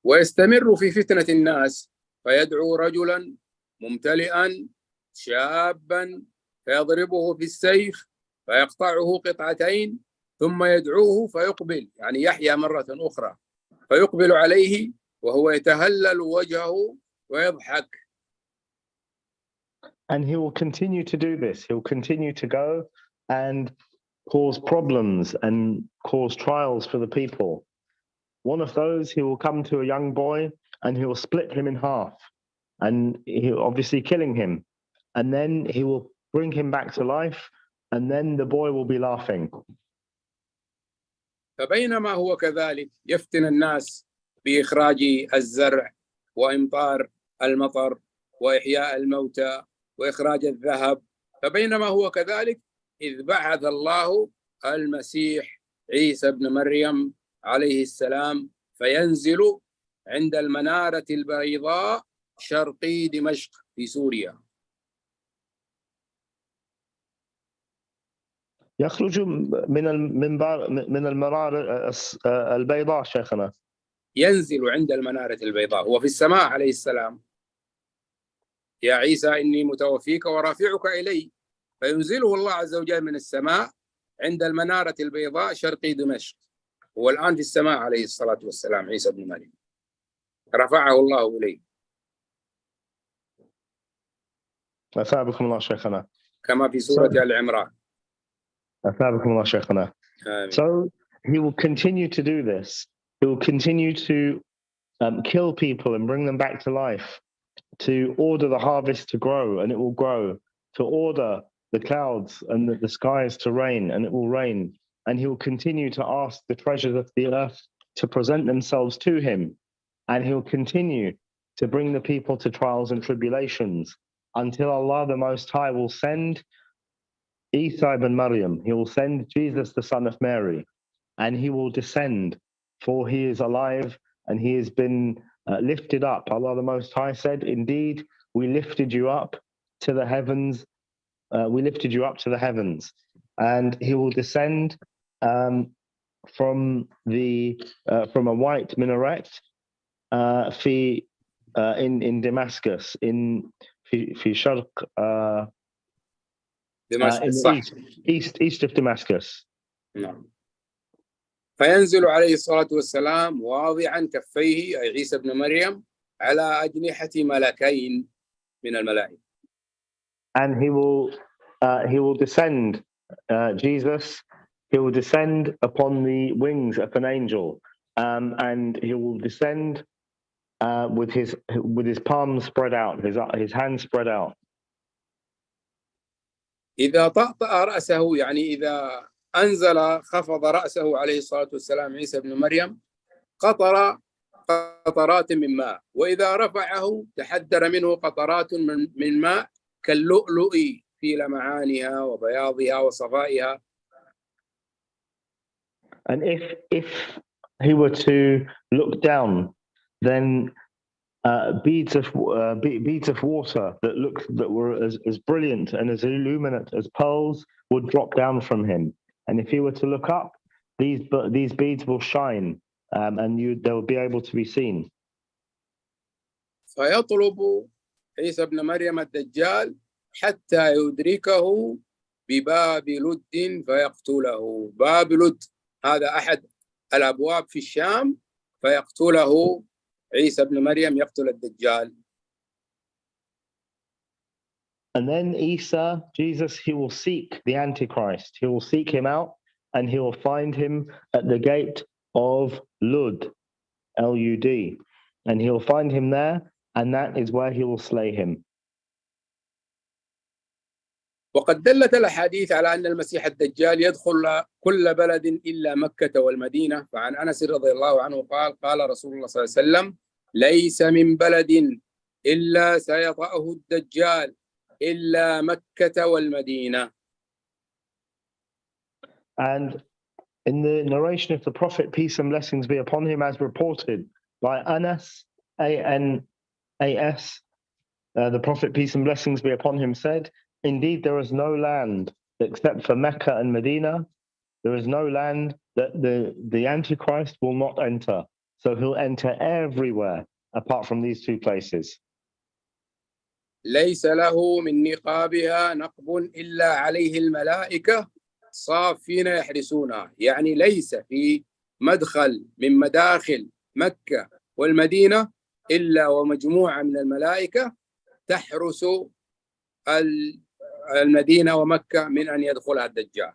ويستمر في فتنة الناس فيدعو رجلا ممتلئا شابا فيضربه بالسيف فيقطعه قطعتين ثم يدعوه فيقبل، يعني يحيا مرة أخرى، فيقبل عليه وهو يتهلل وجهه ويضحك. And he will continue to do this. He'll continue to go and cause problems and cause trials for the people. One of those, he will come to a young boy and he will split him in half, and he'll obviously killing him. And then he will bring him back to life, and then the boy will be laughing. فبينما هو كذلك يفتن الناس بإخراج الزرع وإمطار المطر وإحياء الموتى وإخراج الذهب، فبينما هو كذلك إذ بعث الله المسيح عيسى بن مريم عليه السلام فينزل عند المنارة البيضاء شرقي دمشق في سوريا. يخرج من المنارة البيضاء شيخنا. ينزل عند المنارة البيضاء، هو في السماء عليه السلام. يا عيسى إني متوفيك ورافعك إلي، فينزله الله عز وجل من السماء عند المنارة البيضاء شرقي دمشق. هو الآن في السماء عليه الصلاة والسلام عيسى بن مريم، رفعه الله إليه. أثابكم الله شيخنا. كما في سورة آل عمران. أثابكم الله شيخنا. So he will continue to do this. He will continue to kill people and bring them back to life, to order the harvest to grow and it will grow, to order the clouds and the skies to rain and it will rain. And he will continue to ask the treasures of the earth to present themselves to him. And he will continue to bring the people to trials and tribulations until Allah the Most High will send Isa ibn Maryam. He will send Jesus, the son of Mary, and he will descend, for he is alive and he has been lifted up. Allah the Most High said, "Indeed, we lifted you up to the heavens. We lifted you up to the heavens, and he will descend from a white minaret in Damascus, in شرق دمشق in صح. the east of Damascus. نعم. فينزل عليه الصلاة والسلام واضعا كفيه أي عيسى ابن مريم على أجنحة ملكين من الملائكة. And he will descend, Jesus. He will descend upon the wings of an angel, and he will descend with his palms spread out, his hands spread out. إذا طأطأ رأسه يعني إذا أنزل خفض رأسه عليه الصلاة والسلام عيسى ابن مريم قطرات من ماء، وإذا رفعه تحدر منه قطرات من ماء كاللؤلؤ في لمعانها وبياضها وصفائها. And if he were to look down, then beads of water that were as brilliant and as illuminate as pearls would drop down from him. And if he were to look up, these beads will shine, and they will be able to be seen. فيطلب عيسى ابن مريم الدجال حتى يدركه بباب لد فيقتله. باب لد هذا أحد الأبواب في الشام، فيقتله عيسى ابن مريم، يقتل الدجال. And then Jesus, he will seek the Antichrist. He will seek him out, and he will find him at the gate of Lud, L-U-D. And he will find him there, and that is where he will slay him. وقد دلت الأحاديث على أن المسيح الدجال يدخل كل بلد إلا مكة والمدينة. فعن أنس رضي الله عنه قال رسول الله صلى الله عليه وسلم: ليس من بلد إلا سيطأه الدجال إلا مكة والمدينة. And in the narration of the Prophet, peace and blessings be upon him, as reported by Anas, A-N-A-S, the Prophet, peace and blessings be upon him, said, "Indeed, there is no land except for Mecca and Medina. There is no land that the Antichrist will not enter. So he'll enter everywhere apart from these two places." ليس له من نقابها نقب إلا عليه الملائكة صافين يحرسونها. يعني ليس في مدخل من مداخل مكة والمدينة إلا ومجموعة من الملائكة تحرس المدينة ومكة من أن يدخلها الدجال.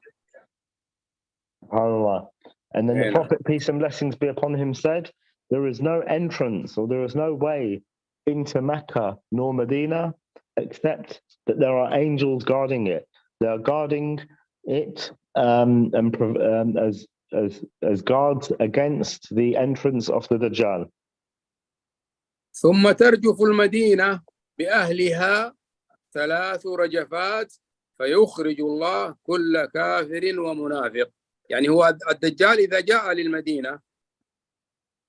SubhanAllah. And then the Prophet, peace and blessings be upon him, said, "There is no entrance or there is no way into Mecca nor Medina except that there are angels guarding it. They are guarding it as guards against the entrance of the Dajjal." ثم ترجف المدينة بأهلها 3 رجفات فيخرج الله كل كافر ومنافق. يعني هو الدجال إذا جاء للمدينة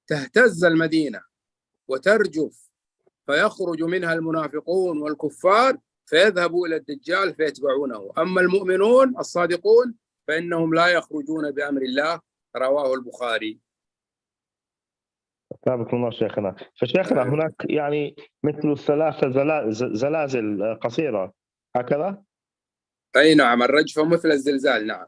تهتز المدينة وترجف، فيخرج منها المنافقون والكفار فيذهبوا إلى الدجال فيتبعونه. أما المؤمنون الصادقون فإنهم لا يخرجون بأمر الله. رواه البخاري. أثابكم الله شيخنا. فشيخنا هناك يعني مثل 3 زلازل قصيرة هكذا؟ أي نعم، الرجفة مثل الزلزال. نعم،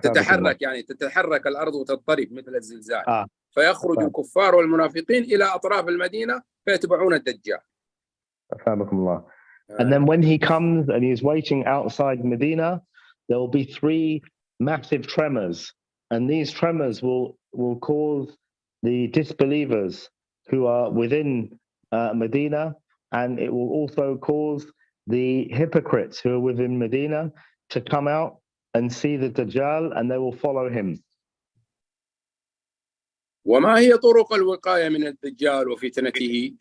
تتحرك، يعني تتحرك الأرض وتضطرب مثل الزلزال. فيخرج الكفار والمنافقين إلى أطراف المدينة فيتبعون الدجال. أثابكم الله. And then when he comes and he is waiting outside Medina, there will be 3 massive tremors, and these tremors will cause the disbelievers who are within Medina, and it will also cause the hypocrites who are within Medina to come out and see the Dajjal, and they will follow him. وما هي طرق الوقاية من الدجال وفتنته؟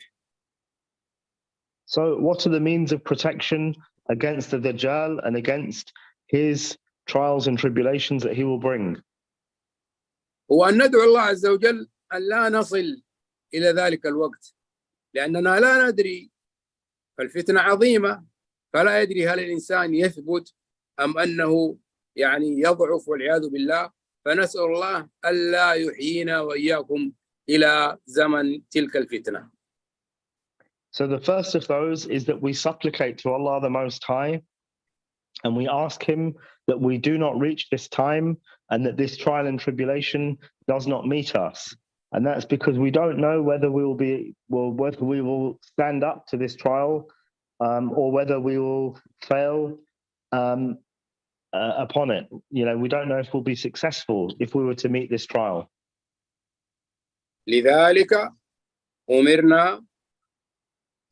So what are the means of protection against the Dajjal and against his trials and tribulations that he will bring. هو أن ندعو الله عز وجل أن لا نصل إلى ذلك الوقت لأننا لا ندري، فالفتنة عظيمة، فلا يدري هل الإنسان يثبت أم أنه يضعف والعياذ بالله، فنسأل الله ألا يحيينا وإياكم إلى زمن تلك الفتنة. So the first of those is that we supplicate to Allah the Most High and we ask Him that we do not reach this time and that this trial and tribulation does not meet us. And that's because we don't know whether we will stand up to this trial or whether we will fail upon it. We don't know if we'll be successful if we were to meet this trial. لذلك أمرنا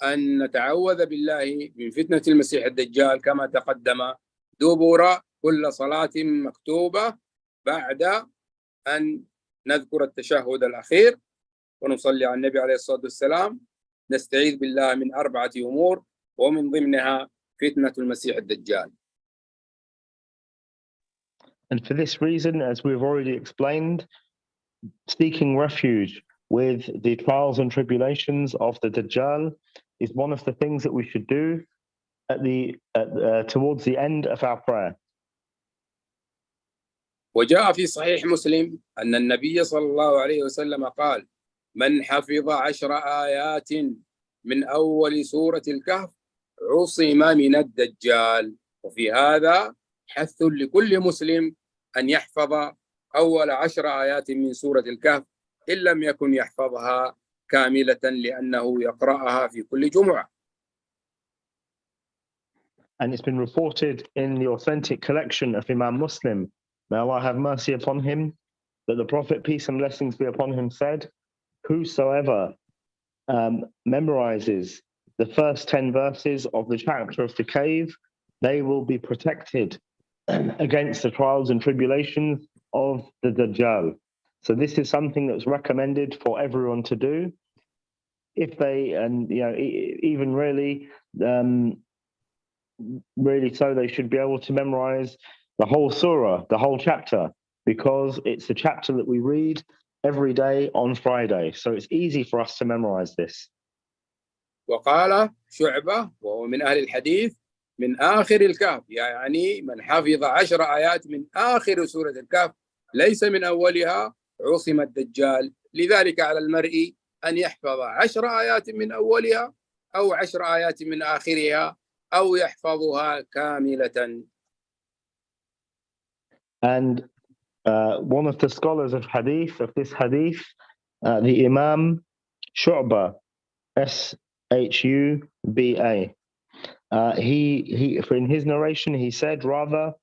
أن نتعوذ بالله من فتنة المسيح الدجال كما تقدم دبر كل صلاة مكتوبة بعد أن نذكر التشهد الأخير ونصلي على النبي عليه الصلاة والسلام، نستعيذ بالله من 4 أمور ومن ضمنها فتنة المسيح الدجال. And for this reason, as we've already explained, seeking refuge with the trials and tribulations of the Dajjal is one of the things that we should do towards the end of our prayer. وجاء في صحيح مسلم أن النبي صلى الله عليه وسلم قال: من حفظ 10 آيات من أول سورة الكهف عصم من الدجال. وفي هذا حث لكل مسلم أن يحفظ أول 10 آيات من سورة الكهف إن لم يكن يحفظها كاملة لأنه يقرأها في كل جمعة. And it's been reported in the authentic collection of Imam Muslim, may Allah have mercy upon him, that the Prophet, peace and blessings be upon him, said, whosoever memorizes the first 10 verses of the chapter of the cave, they will be protected against the trials and tribulations of the Dajjal. So this is something that's recommended for everyone to do. If they, and even really so, they should be able to memorize the whole surah, the whole chapter, because it's the chapter that we read every day on Friday. So it's easy for us to memorize this. وقال شعبة وهو من أهل الحديث من آخر الكهف، يعني من حفظ 10 آيات من آخر سورة الكهف ليس من أولها عصم الدجال. لذلك على المرء أن يحفظ 10 آيات من أولها أو 10 آيات من آخرها أو يحفظها كاملة. And one of the scholars of this hadith, the Imam Shu'ba, S-H-U-B-A, he in his narration, he said rather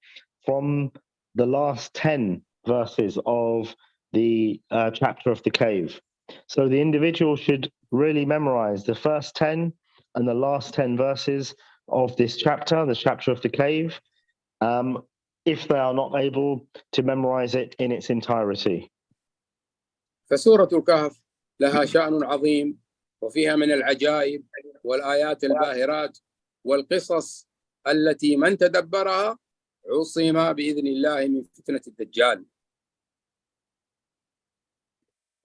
from the last 10 verses of the chapter of the cave. So the individual should really memorize the first 10 and the last 10 verses of this chapter, the chapter of the cave, if they are not able to memorize it in its entirety. فسورة الكهف لها شأن عظيم وفيها من العجائب والآيات الباهرات والقصص التي من تدبرها عصم بإذن الله من فتنة الدجال.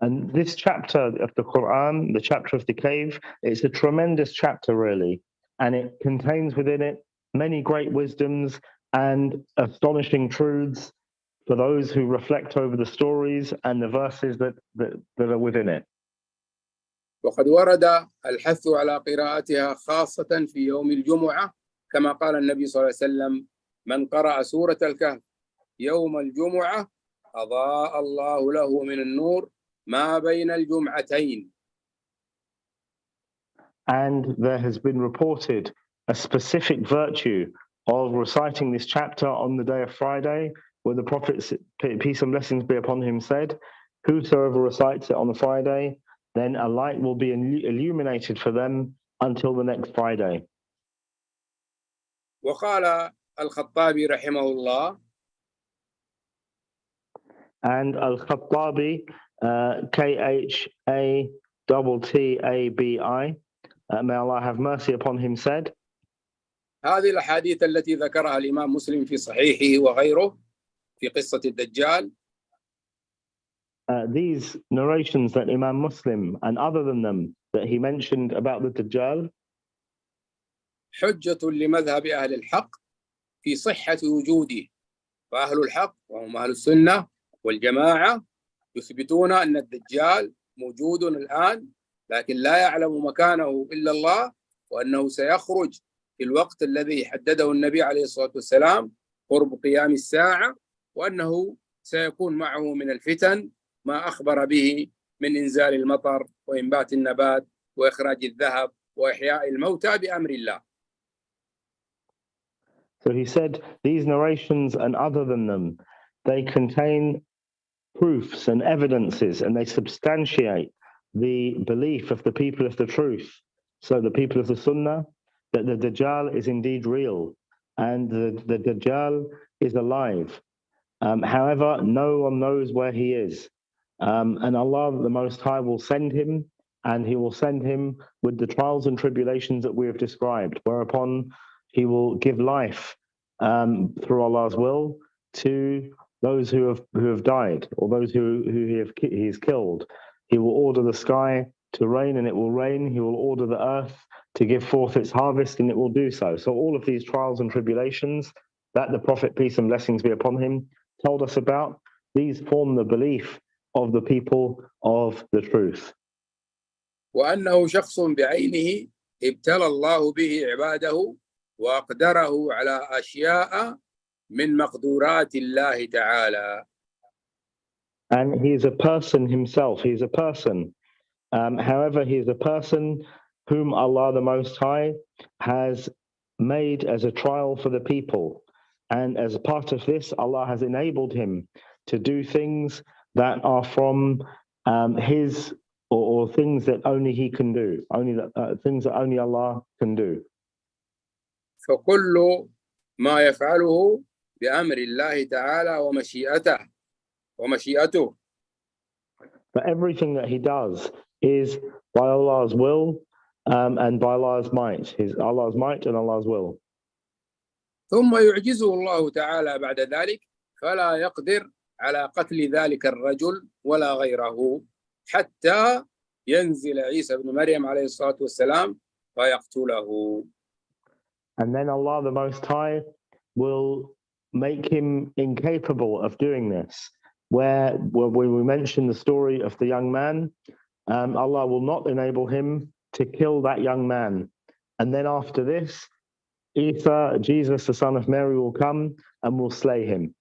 And this chapter of the Quran, the chapter of the cave, it's a tremendous chapter really, and it contains within it many great wisdoms and astonishing truths for those who reflect over the stories and the verses that are within it. وقد ورد الحث على قراءتها خاصة في يوم الجمعة كما قال النبي صلى الله عليه وسلم: من قرأ سورة الكهف يوم الجمعة أضاء الله له من النور ما بين الجمعتين. And there has been reported a specific virtue of reciting this chapter on the day of Friday, where the Prophet, peace and blessings be upon him, said, whosoever recites it on the Friday, then a light will be illuminated for them until the next Friday. وقال الخطابي رحمه الله. And Al-Khattabi, K-H-A-T-T-A-B-I, may Allah have mercy upon him, said, هذه الأحاديث التي ذكرها الإمام مسلم في صحيحه وغيره في قصة الدجال. These narrations that Imam Muslim and other than them that he mentioned about the Dajjal حجة لمذهب أهل الحق في صحة وجوده. فأهل الحق وهم أهل السنة والجماعة يثبتون أن الدجال موجود الآن، لكن لا يعلم مكانه إلا الله، وأنه سيخرج في الوقت الذي حدده النبي عليه الصلاة والسلام قرب قيام الساعة، وأنه سيكون معه من الفتن ما أخبر به من إنزال المطر وإنبات النبات وإخراج الذهب وإحياء الموتى بأمر الله. So he said, these narrations and other than them, they contain proofs and evidences, and they substantiate the belief of the people of the truth. So the people of the Sunnah, that the Dajjal is indeed real, and the Dajjal is alive. However, no one knows where he is. And Allah, the Most High, will send him, and he will send him with the trials and tribulations that we have described, whereupon he will give life through Allah's will to those who have died, or those who he has killed. He will order the sky to rain, and it will rain. He will order the earth to give forth its harvest, and it will do so. So all of these trials and tribulations that the Prophet, peace and blessings be upon him, told us about, these form the belief of the people of the truth. وأنه شخص بعينه ابتلى الله به عباده وأقدره على أشياء من مقدورات الله تعالى. And he is a person himself. He is a person. However, he is a person whom Allah the Most High has made as a trial for the people. And as part of this, Allah has enabled him to do things that are from his or things that only he can do, things that only Allah can do. فكل ما يفعله بأمر الله تعالى ومشيئته. But everything that he does is by Allah's will and by Allah's might, Allah's might and Allah's will. ثم يعجزه الله تعالى بعد ذلك فلا يقدر على قتل ذلك الرجل ولا غيره حتى ينزل عيسى بن مريم عليه الصلاة والسلام فيقتله. And then Allah the Most High will make him incapable of doing this. Where when we mention the story of the young man, Allah will not enable him to kill that young man. And then after this, Isa, Jesus, the son of Mary, will come and will slay him.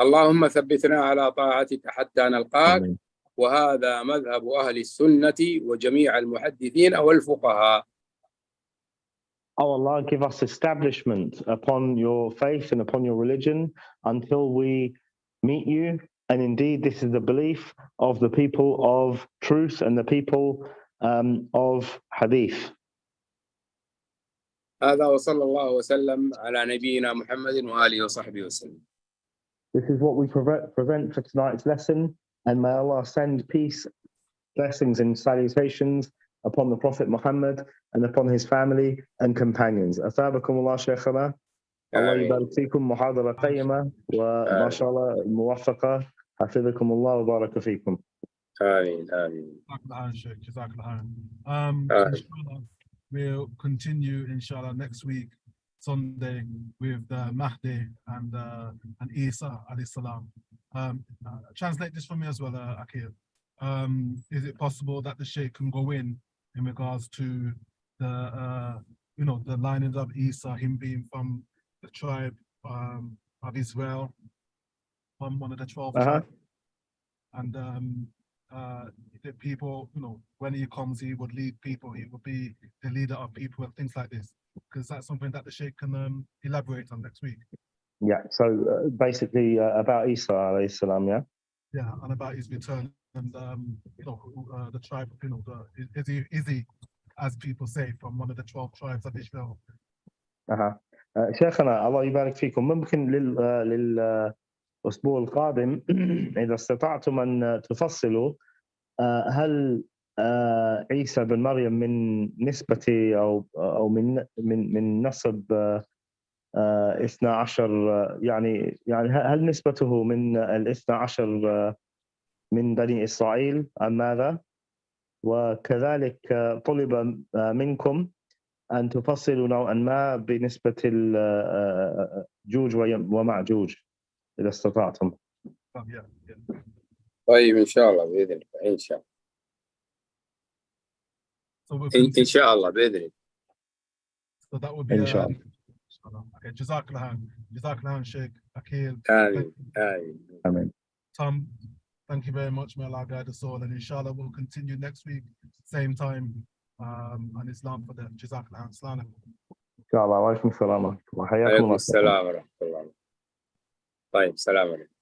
اللهم ثبتنا على طاعتك حتى نلقاك. وهذا مذهب أهل السنة وجميع المحدثين والفقهاء. Oh Allah, give us establishment upon your faith and upon your religion until we meet you. And indeed, this is the belief of the people of truth and the people of hadith. هذا وصلى الله وسلم على نبينا محمد وآله وصحبه وسلم. This is what we present for tonight's lesson, and may Allah send peace, blessings and salutations upon the Prophet Muhammad and upon his family and companions. أثابكم الله شيخنا. الله يبارك فيكم. محاضرة قيمة وما شاء الله موفقة. حفظكم الله وبارك فيكم. آمين آمين. Inshallah, we'll continue inshallah next week, Sunday, with the Mahdi and Isa alayhi salam. Translate this for me as well, Akil. Is it possible that the Sheikh can go in regards to the the lineage of Isa, him being from the tribe of Israel, from one of the 12 tribes, and the people, when he comes, he would lead people, he would be the leader of people and things like this, because that's something that the Sheikh can elaborate on next week. Yeah, so basically about Isa alayhi salam, yeah? Yeah, and about his return and the tribe, is he, as people say, from one of the 12 tribes of Israel. شيخنا الله يبارك فيكم، ممكن للأسبوع القادم إذا استطعتم أن تفصلوا هل عيسى بن مريم من نسبة أو من نسب 12 يعني هل نسبته من الاثنى عشر من بني إسرائيل أم ماذا؟ وكذلك طلب منكم أن تفصلوا نوعا ما بنسبة جوج ومعجوج إذا استطعتم. طيب إن شاء الله بإذن الله. إن شاء الله. So we'll إن continue. شاء الله بإذن الله. So that would be Inshallah. Okay, Jazakallah, Sheikh Akil. آمين. Amen. Tom, thank you very much. May Allah guide us all, and inshallah we'll continue next week, same time, on Islam for the Jazakallah. Assalamu إن شاء الله. وعليكم السلام ورحمة الله. حياكم عليكم الله. السلام ورحمة الله. طيب سلام عليكم.